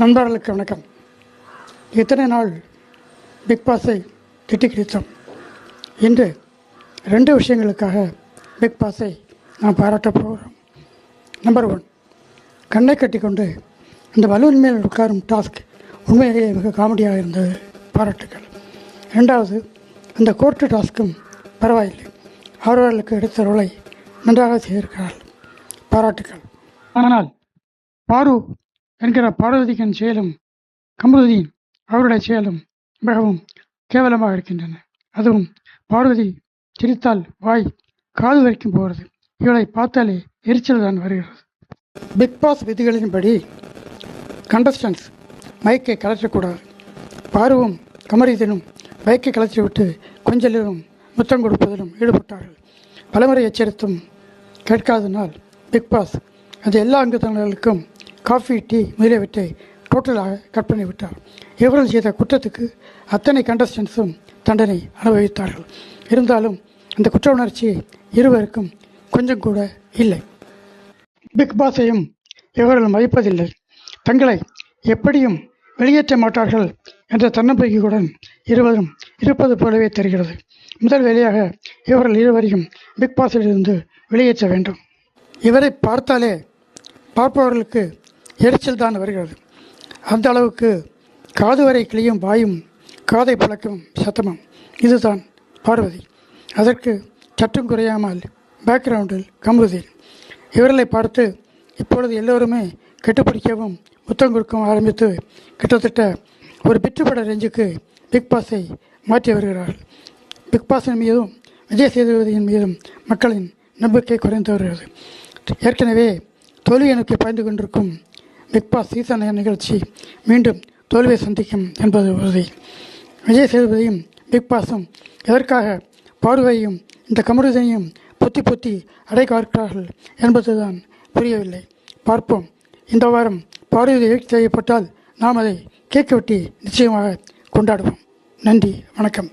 நண்பர்களுக்கு வணக்கம். இத்தனை நாள் பிக் பாஸை திட்டி கிழித்தோம். இன்று 2 விஷயங்களுக்காக பிக் பாஸை நாம் பாராட்டப் போகிறோம். நம்பர் 1, கண்ணை கட்டிக்கொண்டு அந்த பலூன் மேல் உட்காரும் டாஸ்க் உண்மையிலேயே மிக காமெடியாக இருந்தது, பாராட்டுக்கள். 2வது, அந்த கோர்ட்டு டாஸ்க்கும் பரவாயில்லை, அவர்களுக்கு எடுத்த ரோலை நன்றாக செய்திருக்கிறார்கள், பாராட்டுக்கள். ஆனால் பாரு என்கிற பார்வதியின் செயலும் கமருதீன் அவருடைய செயலும் மிகவும் கேவலமாக இருக்கின்றன. அதுவும் பார்வதி சிரித்தால் வாய் காது வரைக்கும் போகிறது. இவளை பார்த்தாலே எரிச்சல் தான் வருகிறது. பிக் பாஸ் விதிகளின்படி கண்டஸ்டன்ஸ் மைக்கை கலற்றக்கூடாது. பாருவும் கமருதீனும் மைக்கை கலற்றிவிட்டு கொஞ்சலிலும் முத்தம் கொடுப்பதிலும் ஈடுபட்டார்கள். பலமுறை எச்சரித்தும் கேட்காதனால் பிக் பாஸ் அது எல்லா அங்கத்தினர்களுக்கும் காஃபி, டீ முதலியவற்றை டோட்டலாக கட் பண்ணிவிட்டார். இவர்கள் செய்த குற்றத்துக்கு அத்தனை கண்டஸ்டன்ஸும் தண்டனை அனுபவித்தார்கள். இருந்தாலும் அந்த குற்ற உணர்ச்சி இருவருக்கும் கொஞ்சம் கூட இல்லை. பிக் பாஸையும் இவர்கள் மதிப்பதில்லை. தங்களை எப்படியும் வெளியேற்ற மாட்டார்கள் என்ற தன்னம்பிக்கையுடன் இருவரும் இருப்பது போலவே தெரிகிறது. முதல் வேலையாக இவர்கள் இருவரையும் பிக் பாஸிலிருந்து வெளியேற்ற வேண்டும். இவரை பார்த்தாலே பார்ப்பவர்களுக்கு எரிச்சல் தான் வருகிறது. அந்த அளவுக்கு காது வரை கிளியும் வாயும் காதை பழக்கும் சத்தமும். இதுதான் பார்வதி. அதற்கு சற்றும் குறையாமல் பேக்ரவுண்டில் கமருதீன். இவர்களை பார்த்து இப்பொழுது எல்லோருமே கெட்டுப்பிடிக்கவும் முத்தம் கொடுக்கவும் ஆரம்பித்து கிட்டத்தட்ட ஒரு பிற்றுப்பட ரேஞ்சுக்கு பிக் பாஸை மாற்றி வருகிறார்கள். பிக் பாஸின் மீதும் விஜய் சேதுபதியின் மீதும் மக்களின் நம்பிக்கை குறைந்து வருகிறது. ஏற்கனவே தோல்வியை நோக்கி பாய்ந்து கொண்டிருக்கும் பிக் பாஸ் சீசன் நிகழ்ச்சி மீண்டும் தோல்வியை சந்திக்கும் என்பது உறுதி. விஜய் சேதுபதியும் பிக் பாஸும் எதற்காக பார்வையும் இந்த கமருதீனையும் பொத்தி பொத்தி அடைக்காக்கிறார்கள் என்பதுதான் புரியவில்லை. பார்ப்போம். இந்த வாரம் பார்வை செய்யப்பட்டால் நாம் அதை கேக் வெட்டி நிச்சயமாக கொண்டாடுவோம். நன்றி, வணக்கம்.